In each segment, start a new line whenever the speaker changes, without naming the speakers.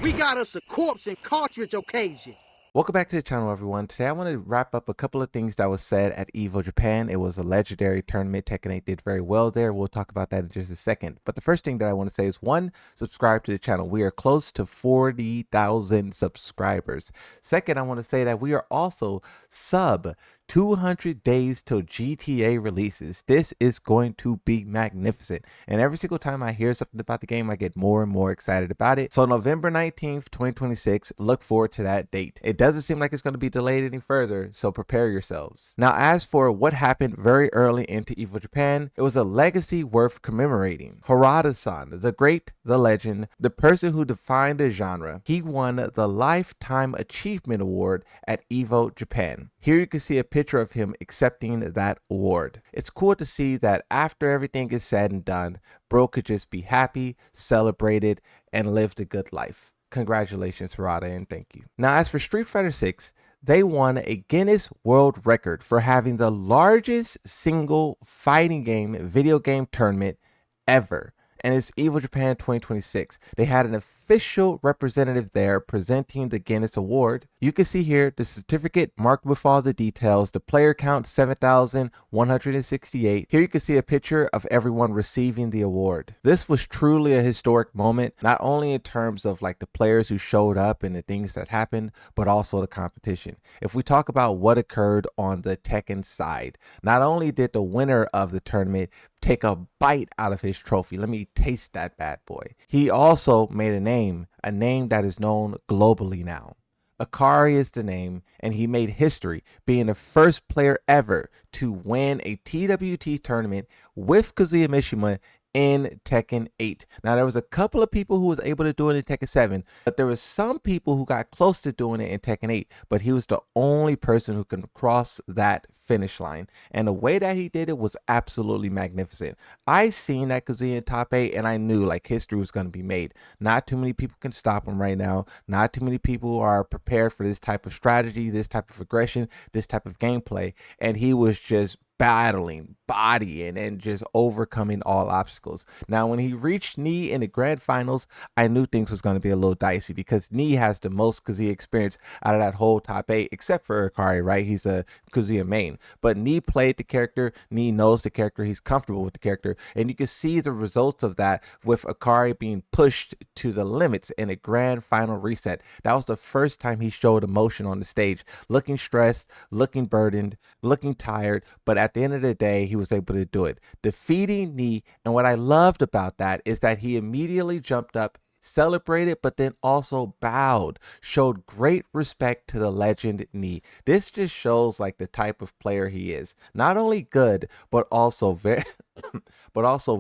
We got us a corpse and cartridge occasion.
Welcome back to the channel, everyone. Today I want to wrap up a couple of things that was said at EVO Japan. It was a legendary tournament. Tekken 8 did very well there. We'll talk about that in just a second. But the first thing that I want to say is, one, subscribe to the channel. We are close to 40,000 subscribers. Second, I want to say that we are also sub 200 days till GTA releases. This is going to be magnificent. And every single time I hear something about the game, I get more and more excited about it. So November 19th, 2026, look forward to that date. It doesn't seem like it's going to be delayed any further, so prepare yourselves. Now, as for what happened very early into EVO Japan, it was a legacy worth commemorating. Harada-san, the great, the legend, the person who defined the genre, he won the Lifetime Achievement Award at EVO Japan. Here you can see a picture of him accepting that award. It's cool to see that after everything is said and done, bro could just be happy, celebrated, and lived a good life. Congratulations, Harada, and thank you. Now, as for Street Fighter 6, they won a Guinness World Record for having the largest single fighting game video game tournament ever. And it's EVO Japan 2026. They had an official representative there presenting the Guinness Award. You can see here the certificate marked with all the details. The player count 7,168. Here you can see a picture of everyone receiving the award. This was truly a historic moment, not only in terms of like the players who showed up and the things that happened, but also the competition. If we talk about what occurred on the Tekken side, not only did the winner of the tournament take a bite out of his trophy, let me taste that bad boy, he also made a name that is known globally now. Akari is the name, and he made history being the first player ever to win a TWT tournament with Kazuya Mishima in Tekken 8. Now, there was a couple of people who was able to do it in Tekken 7, but there was some people who got close to doing it in Tekken 8, but he was the only person who can cross that finish line. And the way that he did it was absolutely magnificent. I seen that Kazuya in top 8, and I knew like history was going to be made. Not too many people can stop him right now. Not too many people are prepared for this type of strategy, this type of aggression, this type of gameplay. And he was just battling, bodying, and just overcoming all obstacles. Now, when he reached Knee in the grand finals, I knew things was going to be a little dicey because Knee has the most Kazuya experience out of that whole top 8, except for Akari, right? He's a Kazuya main. But Knee played the character, Knee knows the character, he's comfortable with the character, and you can see the results of that with Akari being pushed to the limits in a grand final reset. That was the first time he showed emotion on the stage, looking stressed, looking burdened, looking tired, but at the end of the day, he was able to do it, defeating Knee. And what I loved about that is that he immediately jumped up, celebrated, but then also bowed, showed great respect to the legend Knee. This just shows like the type of player he is. Not only good, but also very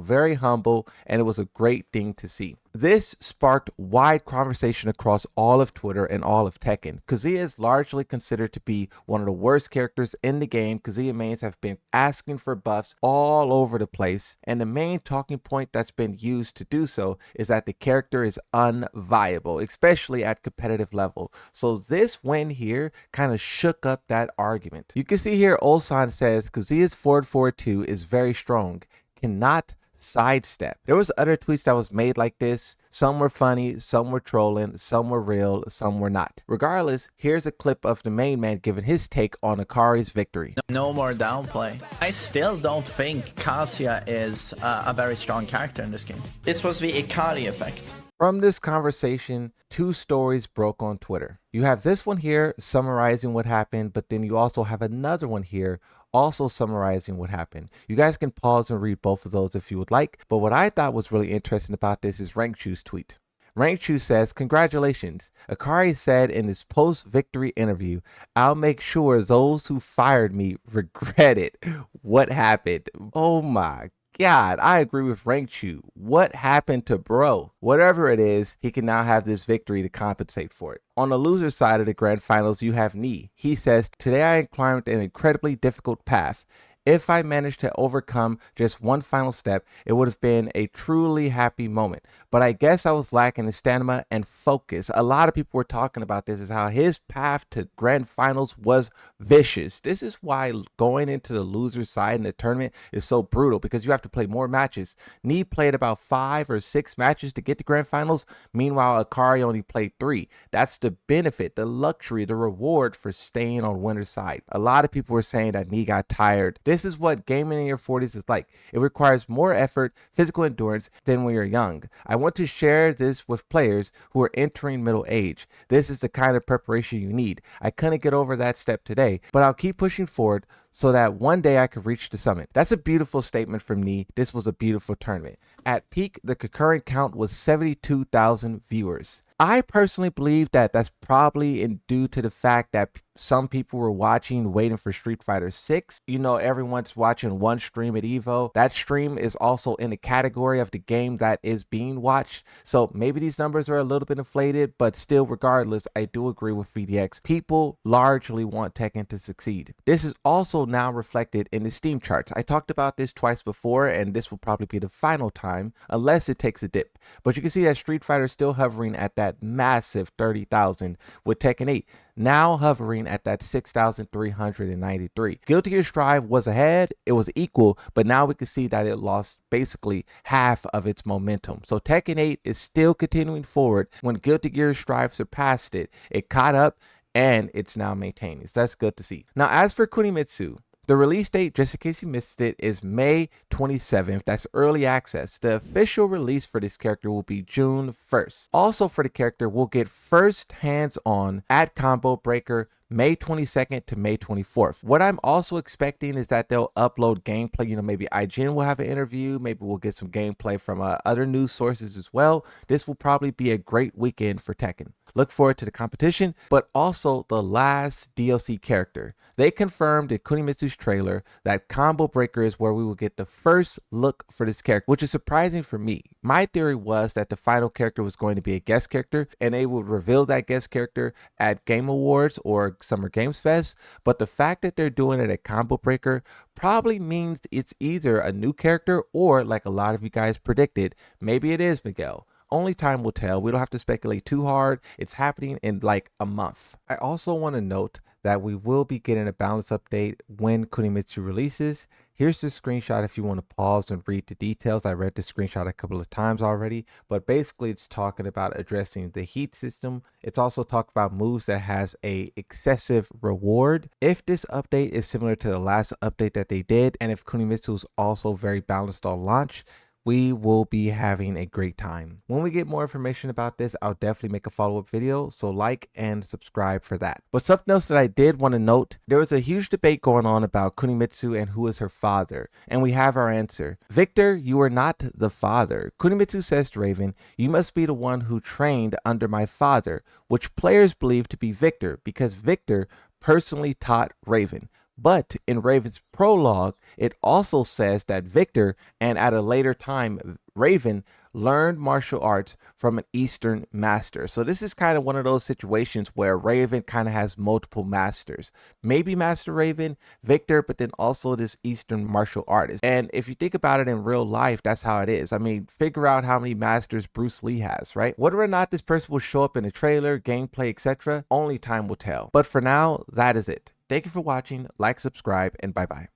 very humble, and it was a great thing to see. This sparked wide conversation across all of Twitter and all of Tekken. Kazuya is largely considered to be one of the worst characters in the game. Kazuya mains have been asking for buffs all over the place, and the main talking point that's been used to do so is that the character is unviable, especially at competitive level. So this win here kind of shook up that argument. You can see here Ulsan says Kazuya's forward 4-2 is very strong, cannot sidestep. There was other tweets that was made like this. Some were funny, some were trolling, some were real, some were not. Regardless, here's a clip of the main man giving his take on Akari's victory.
No more downplay. I still don't think Kazuya is a very strong character in this game. This was the Ikari effect.
From this conversation, two stories broke on Twitter. You have this one here summarizing what happened, but then you also have another one here also summarizing what happened. You guys can pause and read both of those if you would like, but what I thought was really interesting about this is Rankchu's tweet. Rankchu says, "Congratulations. Akari said in his post-victory interview, I'll make sure those who fired me regret it. What happened?" Oh my God, I agree with Rankchu. What happened to bro? Whatever it is, he can now have this victory to compensate for it. On the loser side of the grand finals, you have Knee. He says, "Today I climbed an incredibly difficult path. If I managed to overcome just one final step, it would have been a truly happy moment. But I guess I was lacking in stamina and focus. A lot of people were talking about this, is how his path to grand finals was vicious. This is why going into the loser side in the tournament is so brutal, because you have to play more matches. Nee played about 5 or 6 matches to get to grand finals. Meanwhile, Akari only played 3. That's the benefit, the luxury, the reward for staying on winner's side. A lot of people were saying that Nee got tired. This is what gaming in your 40s is like. It requires more effort, physical endurance than when you're young. I want to share this with players who are entering middle age. This is the kind of preparation you need. I couldn't get over that step today, but I'll keep pushing forward so that one day I could reach the summit. That's a beautiful statement from Nee. This was a beautiful tournament. At peak, the concurrent count was 72,000 viewers. I personally believe that that's probably due to the fact that some people were watching, waiting for Street Fighter 6. You know, everyone's watching one stream at Evo. That stream is also in the category of the game that is being watched. So maybe these numbers are a little bit inflated, but still, regardless, I do agree with VDX. People largely want Tekken to succeed. This is also now reflected in the Steam charts. I talked about this twice before, and this will probably be the final time, unless it takes a dip. But you can see that Street Fighter is still hovering at that massive 30,000, with Tekken 8 now hovering at that 6,393. Guilty Gear Strive was ahead, it was equal, but now we can see that it lost basically half of its momentum. So Tekken 8 is still continuing forward. When Guilty Gear Strive surpassed it, it caught up and it's now maintaining. So that's good to see. Now, as for Kunimitsu, the release date, just in case you missed it, is May 27th. That's early access. The official release for this character will be June 1st. Also for the character, we'll get first hands-on at Combo Breaker May 22nd to May 24th. What I'm also expecting is that they'll upload gameplay. You know, maybe IGN will have an interview. Maybe we'll get some gameplay from other news sources as well. This will probably be a great weekend for Tekken. Look forward to the competition, but also the last DLC character. They confirmed in Kunimitsu's trailer that Combo Breaker is where we will get the first look for this character, which is surprising for me. My theory was that the final character was going to be a guest character, and they would reveal that guest character at Game Awards or Summer Games Fest, but the fact that they're doing it at Combo Breaker probably means it's either a new character or, like a lot of you guys predicted, maybe it is Miguel. Only time will tell. We don't have to speculate too hard. It's happening in like a month. I also want to note that we will be getting a balance update when Kunimitsu releases. Here's the screenshot if you want to pause and read the details. I read the screenshot a couple of times already, but basically it's talking about addressing the heat system. It's also talking about moves that has a excessive reward. If this update is similar to the last update that they did, and if Kunimitsu is also very balanced on launch, we will be having a great time. When we get more information about this, I'll definitely make a follow-up video, so like and subscribe for that. But something else that I did want to note, there was a huge debate going on about Kunimitsu and who is her father, and we have our answer. Victor, you are not the father. Kunimitsu says to Raven, you must be the one who trained under my father, which players believe to be Victor, because Victor personally taught Raven. But in Raven's prologue, it also says that Victor, and at a later time, Raven, learned martial arts from an Eastern master. So this is kind of one of those situations where Raven kind of has multiple masters. Maybe Master Raven, Victor, but then also this Eastern martial artist. And if you think about it in real life, that's how it is. I mean, figure out how many masters Bruce Lee has, right? Whether or not this person will show up in a trailer, gameplay, etc., only time will tell. But for now, that is it. Thank you for watching, like, subscribe, and bye-bye.